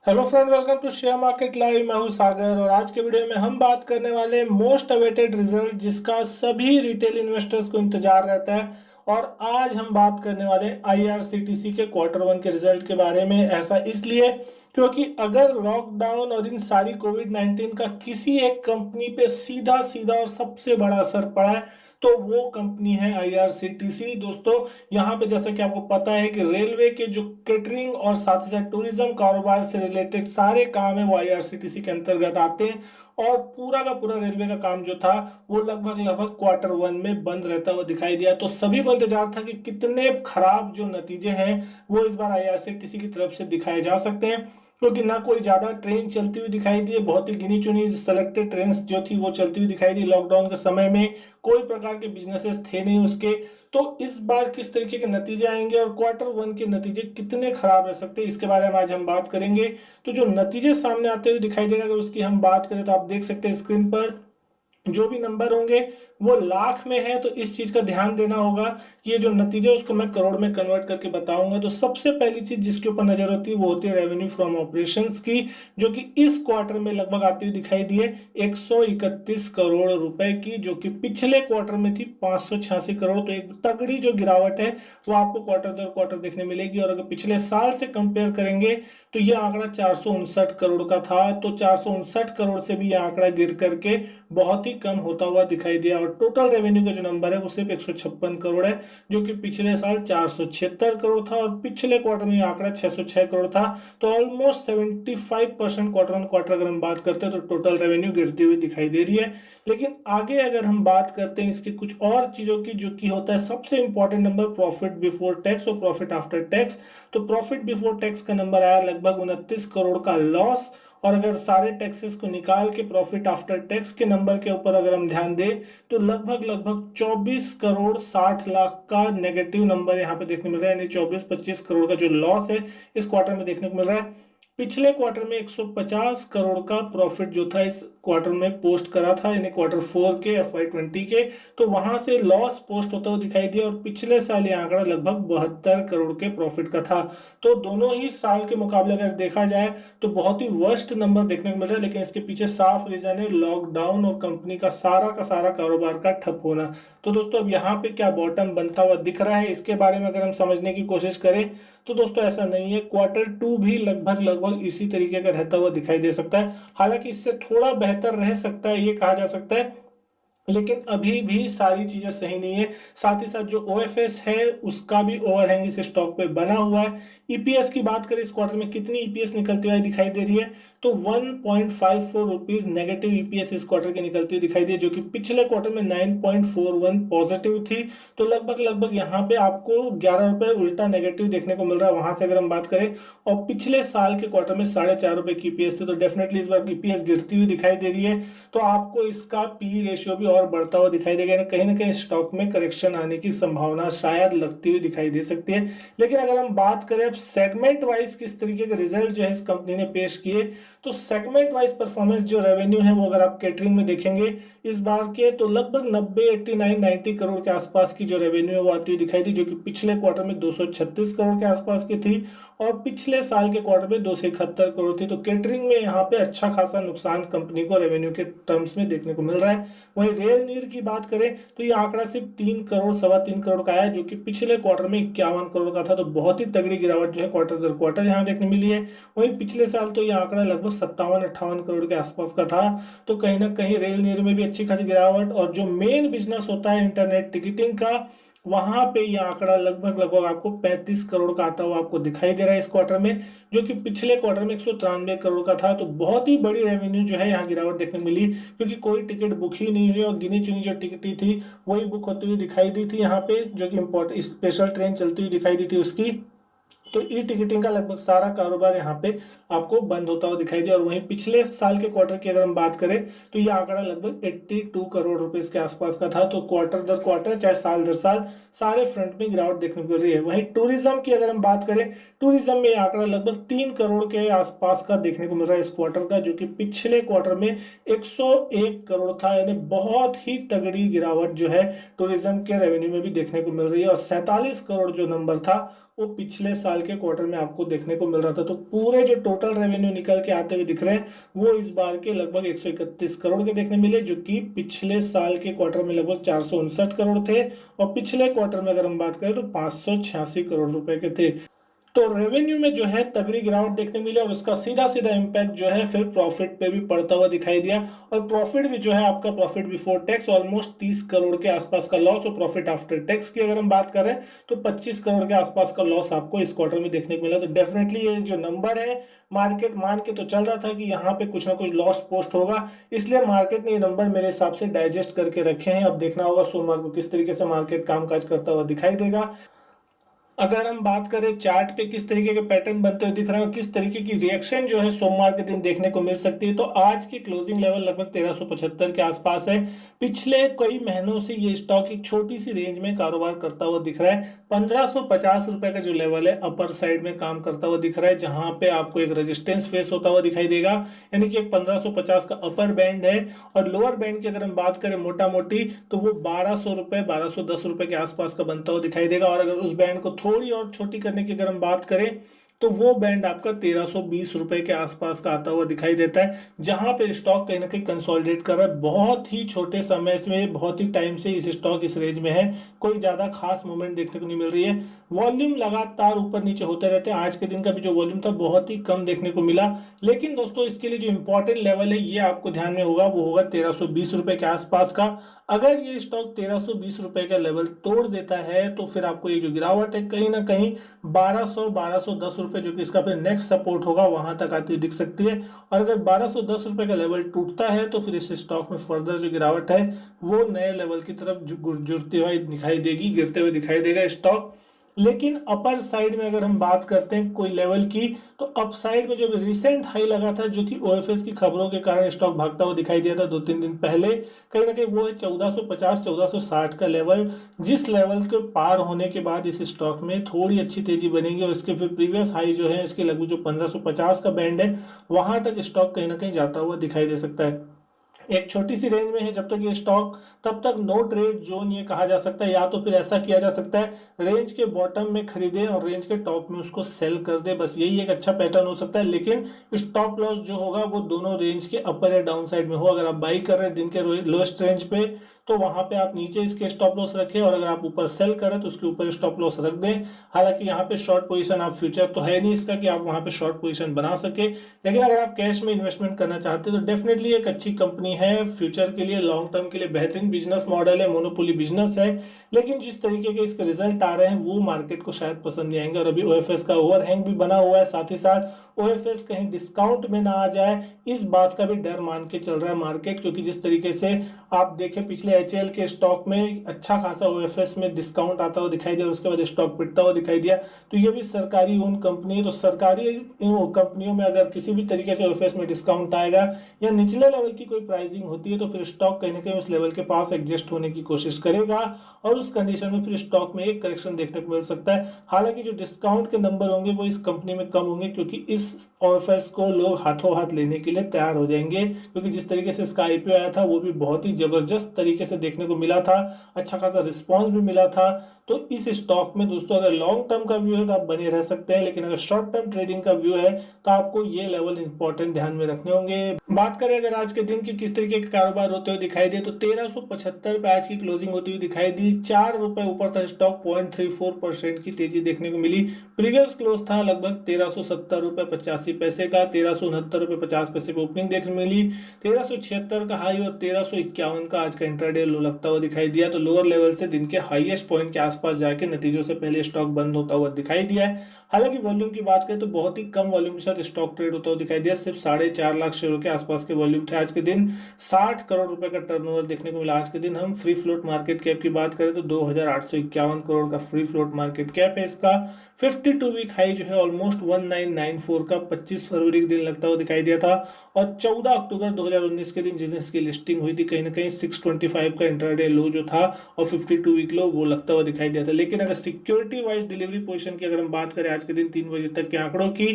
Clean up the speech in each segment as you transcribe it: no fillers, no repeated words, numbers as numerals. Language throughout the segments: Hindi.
Hello friend, welcome to share market live. मैं हूं सागर और आज के वीडियो में हम बात करने वाले मोस्ट अवेटेड रिजल्ट जिसका सभी रिटेल इन्वेस्टर्स को इंतजार रहता है। और आज हम बात करने वाले आईआरसीटीसी के क्वार्टर वन के रिजल्ट के बारे में। ऐसा इसलिए क्योंकि अगर लॉकडाउन और इन सारी कोविड 19 का किसी एक कंपनी पे सीधा सीधा और सबसे बड़ा असर पड़ा है तो वो कंपनी है आईआरसीटीसी। दोस्तों, यहाँ पे जैसा कि आपको पता है कि रेलवे के जो केटरिंग और साथ ही साथ टूरिज्म कारोबार से रिलेटेड सारे काम है वो आईआरसीटीसी के अंतर्गत आते हैं। और पूरा का पूरा रेलवे का काम जो था वो लगभग लगभग क्वार्टर वन में बंद रहता हुआ दिखाई दिया। तो सभी को इंतजार था कि कितने खराब जो नतीजे हैं वो इस बार आईआरसीटीसी की तरफ से दिखाए जा सकते हैं, क्योंकि ना कोई ज्यादा ट्रेन चलती हुई दिखाई दी है। बहुत ही गिनी चुनी सेलेक्टेड ट्रेन जो थी वो चलती हुई दिखाई दी। लॉकडाउन के समय में कोई प्रकार के बिजनेसेस थे नहीं उसके। तो इस बार किस तरीके के नतीजे आएंगे और क्वार्टर वन के नतीजे कितने खराब रह सकते हैं इसके बारे में आज हम बात करेंगे। तो जो नतीजे सामने आते हुए दिखाई देगा, अगर उसकी हम बात करें तो आप देख सकते हैं स्क्रीन पर जो भी नंबर होंगे वो लाख में है। तो इस चीज का ध्यान देना होगा कि ये जो नतीजे उसको मैं करोड़ में कन्वर्ट करके बताऊंगा। तो सबसे पहली चीज जिसके ऊपर नजर होती है वो होती है रेवेन्यू फ्रॉम ऑपरेशंस की, जो कि इस क्वार्टर में लगभग आती हुई दिखाई दी है 131 करोड़ रुपए की, जो कि पिछले क्वार्टर में थी 586 करोड़। तो एक तगड़ी जो गिरावट है वो आपको क्वार्टर दर क्वार्टर देखने मिलेगी। और अगर पिछले साल से कंपेयर करेंगे तो यह आंकड़ा 459 करोड़ का था। तो 459 करोड़ से भी यह आंकड़ा गिर करके बहुत ही कम होता हुआ दिखाई दिया। और टोटल रेवेन्यू का जो नंबर है वो सिर्फ 156 करोड़ है, जो कि पिछले साल 476 करोड़ था और पिछले क्वार्टर में आंकड़ा 606 करोड़ था। तो ऑलमोस्ट 75% क्वार्टर ऑन क्वार्टर अगर हम बात करते हैं तो टोटल रेवेन्यू गिरती हुई दिखाई दे रही है। लेकिन आगे अगर हम बात करते हैं इसके कुछ और चीजों की, जो कि होता है सबसे important number profit before tax और प्रॉफिट आफ्टर टैक्स। तो प्रॉफिट बिफोर टैक्स का नंबर आया लगभग 29 करोड़ का लॉस। और अगर सारे टैक्सेस को निकाल के प्रॉफिट आफ्टर टैक्स के नंबर के ऊपर अगर हम ध्यान दें तो लगभग लगभग 24 करोड़ 60 लाख का नेगेटिव नंबर यहाँ पे देखने मिल रहा है। यानी 24-25 करोड़ का जो लॉस है इस क्वार्टर में देखने को मिल रहा है। पिछले क्वार्टर में 150 करोड़ का प्रॉफिट जो था इस क्वार्टर में पोस्ट करा था, यानी क्वार्टर फोर के FY20 के। तो वहां से लॉस पोस्ट होता हुआ दिखाई दिया और पिछले साल ये आंकड़ा लगभग 72 करोड़ के प्रॉफिट का था। तो दोनों ही साल के मुकाबले अगर देखा जाए तो बहुत ही वर्स्ट नंबर देखने को मिल रहा है। लेकिन इसके पीछे साफ रीजन है लॉकडाउन और कंपनी का सारा कारोबार का ठप होना। तो दोस्तों, अब यहाँ पे क्या बॉटम बनता हुआ दिख रहा है इसके बारे में अगर हम समझने की कोशिश करें तो दोस्तों ऐसा नहीं है। क्वार्टर टू भी लगभग लगभग इसी तरीके का रहता हुआ दिखाई दे सकता है। हालांकि इससे थोड़ा बेहतर रह सकता है ये कहा जा सकता है, लेकिन अभी भी सारी चीजें सही नहीं है। साथ ही साथ जो ओएफएस है उसका भी ओवरहैंग इस स्टॉक पे बना हुआ है। ईपीएस की बात करें इस क्वार्टर में कितनी ईपीएस निकलती हुई दिखाई दे रही है तो 1.54 रुपीज नेगेटिव ईपीएस इस क्वार्टर की निकलती हुई दिखाई दी है, जो कि पिछले क्वार्टर में 9.41 पॉजिटिव थी। तो लगभग लगभग यहाँ पे आपको 11 रुपए उल्टा नेगेटिव देखने को मिल रहा है वहां से अगर हम बात करें। और पिछले साल के क्वार्टर में 4.5 रुपए की ईपीएस थी। तो डेफिनेटली इस बार ईपीएस गिरती हुई दिखाई दे रही है। तो आपको इसका पी रेशियो भी और बढ़ता हुआ दिखाई देगा। कहीं ना कहीं स्टॉक में करेक्शन आने की संभावना शायद लगती हुई दिखाई दे सकती है। लेकिन अगर हम बात करें अब सेगमेंट वाइज किस तरीके के रिजल्ट जो है इस कंपनी ने पेश किए, तो सेगमेंट वाइज परफॉर्मेंस जो रेवेन्यू है वो अगर आप कैटरिंग में देखेंगे इस बार के तो लगभग 90 89 90 करोड़ के आसपास की जो रेवेन्यू है वो आती हुई दिखाई दी, जो कि पिछले क्वार्टर में 236 करोड़ के आसपास की थी और पिछले साल के क्वार्टर में 271 करोड़ थी। तो केटरिंग में यहाँ पे अच्छा खासा नुकसान कंपनी को रेवेन्यू के टर्म्स में देखने को मिल रहा है। वहीं रेल नीर की बात करें तो ये आंकड़ा सिर्फ 3 करोड़ 3.25 करोड़ का आया, जो कि पिछले क्वार्टर में 51 करोड़ का था। तो बहुत ही तगड़ी गिरावट जो है क्वार्टर दर क्वार्टर यहाँ देखने मिली है। वहीं पिछले साल तो ये आंकड़ा लगभग 57-58 करोड़ के आसपास का था। तो कहीं ना कहीं रेल नीर में भी अच्छी खासी गिरावट। और जो मेन बिजनेस होता है इंटरनेट टिकटिंग का, वहां पे ये आंकड़ा लगभग लगभग आपको 35 करोड़ का आता हुआ आपको दिखाई दे रहा है इस क्वार्टर में, जो कि पिछले क्वार्टर में 193 करोड़ का था। तो बहुत ही बड़ी रेवेन्यू जो है यहाँ गिरावट देखने मिली, क्योंकि कोई टिकट बुक ही नहीं हुई और गिनी चुनी जो टिकट थी वही बुक होती हुई दिखाई दी थी यहाँ पे, जो कि इम्पोर्टेंट स्पेशल ट्रेन चलती हुई दिखाई दी थी उसकी। तो ई टिकटिंग का लगभग सारा कारोबार यहाँ पे आपको बंद होता हुआ दिखाई दिया। और वहीं पिछले साल के क्वार्टर की अगर हम बात करें तो ये आंकड़ा लगभग 82 करोड़ रुपए के आसपास का था। तो क्वार्टर दर क्वार्टर चाहे साल दर साल सारे फ्रंट में गिरावट देखने को मिल रही है। वहीं टूरिज्म की अगर हम बात करें, टूरिज्म में आंकड़ा लगभग 3 करोड़ के आसपास का देखने को मिल रहा है इस क्वार्टर का, जो कि पिछले क्वार्टर में 101 करोड़ था। यानी बहुत ही तगड़ी गिरावट जो है टूरिज्म के रेवेन्यू में भी देखने को मिल रही है। और 47 करोड़ जो नंबर था वो पिछले साल के क्वार्टर में आपको देखने को मिल रहा था। तो पूरे जो टोटल रेवेन्यू निकल के आते हुए दिख रहे हैं वो इस बार के लगभग 131 करोड़ के देखने मिले, जो कि पिछले साल के क्वार्टर में लगभग 459 करोड़ थे, और पिछले क्वार्टर में अगर हम बात करें तो 586 करोड़ रुपए के थे। तो रेवेन्यू में जो है तगड़ी गिरावट देखने मिली, और उसका सीधा सीधा इम्पैक्ट जो है फिर प्रॉफिट पे भी पड़ता हुआ दिखाई दिया। और प्रॉफिट भी जो है आपका profit before tax almost 30 crore के आसपास का लॉस, और प्रॉफिट आफ्टर टैक्स की अगर हम बात करें तो 25 करोड़ के आसपास का लॉस आपको इस क्वार्टर में देखने को मिला। तो डेफिनेटली ये जो नंबर है, मार्केट मान के तो चल रहा था कि यहाँ पे कुछ ना कुछ लॉस पोस्ट होगा, इसलिए मार्केट ने ये नंबर मेरे हिसाब से डाइजेस्ट करके रखे हैं। अब देखना होगा सोमवार को किस तरीके से मार्केट कामकाज करता हुआ दिखाई देगा। अगर हम बात करें चार्ट पे किस तरीके के पैटर्न बनते हुए दिख रहे हैं और किस तरीके की रिएक्शन जो है सोमवार के दिन देखने को मिल सकती है, तो आज की क्लोजिंग लेवल लगभग 1375 के आसपास है। पिछले कई महीनों से ये स्टॉक एक छोटी सी रेंज में कारोबार करता हुआ दिख रहा है। 1550 रुपए का जो लेवल है अपर साइड में काम करता हुआ दिख रहा है, जहां पे आपको एक रेजिस्टेंस फेस होता हुआ दिखाई देगा, यानी कि एक 1550 का अपर बैंड है। और लोअर बैंड की अगर हम बात करें मोटा मोटी तो वो 1200 रुपए 1210 रुपए के आसपास का बनता हुआ दिखाई देगा। और अगर उस बैंड को थोड़ी और छोटी करने की अगर हम बात करें तो वो बैंड आपका 1320 रुपए के आसपास का आता हुआ दिखाई देता है, जहां पे स्टॉक कहीं ना कहीं कंसोलिडेट कर रहा है। बहुत ही छोटे समय में, बहुत ही टाइम से इस स्टॉक इस रेंज में है, कोई ज्यादा खास मूवमेंट देखने को नहीं मिल रही है। वॉल्यूम लगातार ऊपर नीचे होते रहते हैं। आज के दिन का भी जो वॉल्यूम था बहुत ही कम देखने को मिला, लेकिन दोस्तों इसके लिए जो इंपॉर्टेंट लेवल है ये आपको ध्यान में होगा, वो होगा 1320 रुपए के आसपास का। अगर ये स्टॉक 1320 रुपए का लेवल तोड़ देता है तो फिर आपको ये जो गिरावट है कहीं ना कहीं 1210 रुपए, जो कि इसका फिर नेक्स्ट सपोर्ट होगा, वहां तक आती हुई दिख सकती है। और अगर 1210 रुपए का लेवल टूटता है तो फिर इस स्टॉक में फर्दर जो गिरावट है वो नए लेवल की तरफ जुड़ती हुई दिखाई देगी, गिरते हुए दिखाई देगा स्टॉक। लेकिन अपर साइड में अगर हम बात करते हैं कोई लेवल की, तो अप साइड में जो रिसेंट हाई लगा था, जो कि ओएफएस की खबरों के कारण स्टॉक भागता हुआ दिखाई दिया था 2-3 दिन पहले, कहीं ना कहीं वो है 1450 1460 का लेवल, जिस लेवल के पार होने के बाद इस स्टॉक में थोड़ी अच्छी तेजी बनेगी। और इसके फिर प्रीवियस हाई जो है इसके लगभग जो 1550 का बैंड है वहां तक स्टॉक कहीं ना कहीं जाता हुआ दिखाई दे सकता है। एक छोटी सी रेंज में है जब तक ये स्टॉक, तब तक नो ट्रेड जोन ये कहा जा सकता है। या तो फिर ऐसा किया जा सकता है रेंज के बॉटम में खरीदे और रेंज के टॉप में उसको सेल कर दे, बस यही एक अच्छा पैटर्न हो सकता है। लेकिन स्टॉप लॉस जो होगा वो दोनों रेंज के अपर या डाउन साइड में हो। अगर आप बाई कर रहे हैं दिन के लोएस्ट रेंज पे तो वहां पे आप नीचे इसके स्टॉप लॉस रखें, और अगर आप ऊपर सेल करें तो उसके ऊपर स्टॉप लॉस रख दें। हालांकि यहाँ पे शॉर्ट पोजीशन, आप फ्यूचर तो है नहीं इसका कि आप वहां पे शॉर्ट पोजीशन बना सके, लेकिन अगर आप कैश में इन्वेस्टमेंट करना चाहते हैं तो डेफिनेटली एक अच्छी कंपनी है फ्यूचर के लिए, लॉन्ग टर्म के लिए बेहतरीन बिजनेस मॉडल है, मोनोपोली बिजनेस है। लेकिन जिस तरीके के इसके रिजल्ट आ रहे हैं वो मार्केट को शायद पसंद नहीं आएंगे। और अभी ओएफएस का ओवरहैंग भी बना हुआ है, साथ ही साथ ओएफएस कहीं डिस्काउंट में ना आ जाए, इस बात का भी डर मान के चल रहा है मार्केट। क्योंकि जिस तरीके से आप देखें पिछले एचएल के स्टॉक में अच्छा खासा ओएफएस में डिस्काउंट आता हुआ दिखाई दिया और उसके बाद स्टॉक पिटता हुआ दिखाई दिया। तो ये भी सरकारी ओन कंपनी है, तो सरकारी कंपनियों में अगर किसी भी तरीके से ओएफएस में डिस्काउंट आएगा या निचले लेवल की कोई प्राइसिंग होती है तो फिर स्टॉक कहीं ना कहीं उस लेवल के पास एडजस्ट होने की कोशिश करेगा, और उस कंडीशन में फिर स्टॉक में एक करेक्शन देखने को मिल सकता है। हालांकि जो डिस्काउंट के नंबर होंगे वो इस कंपनी में कम होंगे, क्योंकि इस ओएफएस को लोग हाथों हाथ लेने के लिए तैयार हो जाएंगे। क्योंकि जिस तरीके से इसका आईपीओ आया था वो भी बहुत ही जबरदस्त तरीके से देखने को मिला था, अच्छा खासा रिस्पॉन्स भी मिला था। तो इस स्टॉक में दोस्तों अगर लॉन्ग टर्म का व्यू है तो आप बने रह सकते हैं, लेकिन अगर शॉर्ट टर्म ट्रेडिंग का व्यू है तो आपको ये लेवल इंपॉर्टेंट ध्यान में रखने होंगे। बात करें अगर आज के दिन की किस तरीके के कारोबार होते हुए दिखाई दे, तो 1375 पे आज की क्लोजिंग होती हुई दिखाई दी। 4 रुपए ऊपर था स्टॉक, 0.34% की तेजी देखने को मिली। प्रीवियस क्लोज था लगभग 1370 रुपए 85 पैसे का, 1369 रुपए 50 पैसे पे ओपनिंग देखने मिली। 1376 का हाई और 1351 का आज का इंट्राडे लो लगता हुआ दिखाई दिया। तो लोअर लेवल से दिन के हाईएस्ट पॉइंट के आसपास जाके नतीजों से पहले स्टॉक बंद होता हुआ दिखाई दिया है। हालांकि वॉल्यूम की बात करें तो बहुत ही कम वॉल्यूम के साथ स्टॉक ट्रेड होता हुआ दिखाई दिया, सिर्फ 4.5 लाख शेयरों के आसपास के वॉल्यूम थे आज के दिन। 60 करोड़ रुपए का टर्नओवर देखने को मिला आज के दिन। हम फ्री फ्लोट मार्केट कैप की बात करें तो 2851 करोड़ का फ्री फ्लोट मार्केट कैप है इसका। 52 वीक हाई जो है ऑलमोस्ट 1994 का 25 फरवरी के दिन लगता हुआ दिखाई दिया था, और 14 अक्टूबर 2019 के दिन जिस दिन इसकी लिस्टिंग हुई थी कहीं ना कहीं 625 का इंट्राडे लो जो था और 52 वीक लो वो लगता हुआ दिखाई दिखाई दिया था। लेकिन अगर सिक्योरिटी वाइज डिलीवरी पोजीशन की अगर हम बात करें आज के दिन 3 बजे तक के आंकड़ों की,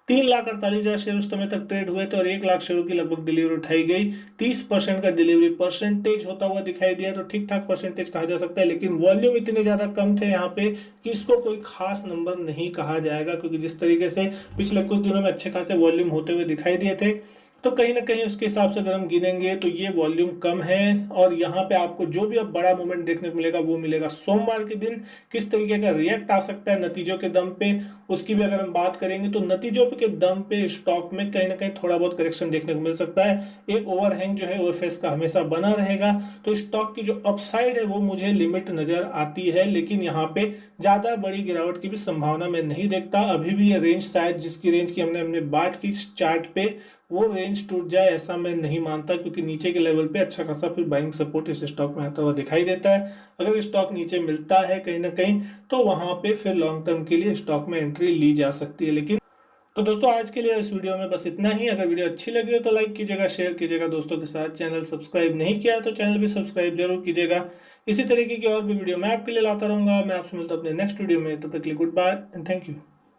3,48,000 शेयर उस समय तक ट्रेड हुए थे और 1 लाख शेयरों की लगभग डिलीवरी उठाई गई। 30% का डिलीवरी परसेंटेज होता हुआ दिखाई दिया, तो ठीक ठाक परसेंटेज कहा जा सकता है। लेकिन वॉल्यूम इतने ज्यादा कम थे यहाँ पे कि इसको कोई खास नंबर नहीं कहा जाएगा, क्योंकि जिस तरीके से पिछले कुछ दिनों में अच्छे खासे वॉल्यूम होते हुए दिखाई दिए थे, तो कहीं ना कहीं उसके हिसाब से अगर हम गिनेंगे तो ये वॉल्यूम कम है। और यहाँ पे आपको जो भी अब बड़ा मूवमेंट देखने को मिलेगा वो मिलेगा सोमवार के दिन। किस तरीके का रिएक्ट आ सकता है नतीजों के दम पे, उसकी भी अगर हम बात करेंगे तो नतीजों के दम पे स्टॉक में कहीं ना कहीं थोड़ा बहुत करेक्शन देखने को मिल सकता है। एक ओवरहैंग जो है ओएफएस का हमेशा बना रहेगा, तो स्टॉक की जो अपसाइड है वो मुझे लिमिट नजर आती है। लेकिन यहाँ पे ज्यादा बड़ी गिरावट की भी संभावना मैं नहीं देखता। अभी भी ये रेंज शायद जिसकी रेंज की हमने बात की चार्ट पे, वो रेंज टूट जाए ऐसा मैं नहीं मानता, क्योंकि नीचे के लेवल पे अच्छा खासा फिर बाइंग सपोर्ट इस स्टॉक में आता हुआ दिखाई देता है। अगर स्टॉक नीचे मिलता है कहीं ना कहीं, तो वहां पे फिर लॉन्ग टर्म के लिए स्टॉक में एंट्री ली जा सकती है। लेकिन तो दोस्तों आज के लिए इस वीडियो में बस इतना ही। अगर वीडियो अच्छी लगी हो तो लाइक कीजिएगा, शेयर कीजिएगा दोस्तों के साथ। चैनल सब्सक्राइब नहीं किया तो चैनल भी सब्सक्राइब जरूर कीजिएगा। इसी तरीके की और भी वीडियो मैं आपके लिए लाता रहूंगा। मैं आपसे मिलता हूं अपने नेक्स्ट वीडियो में, तब तक के लिए good bye and thank you.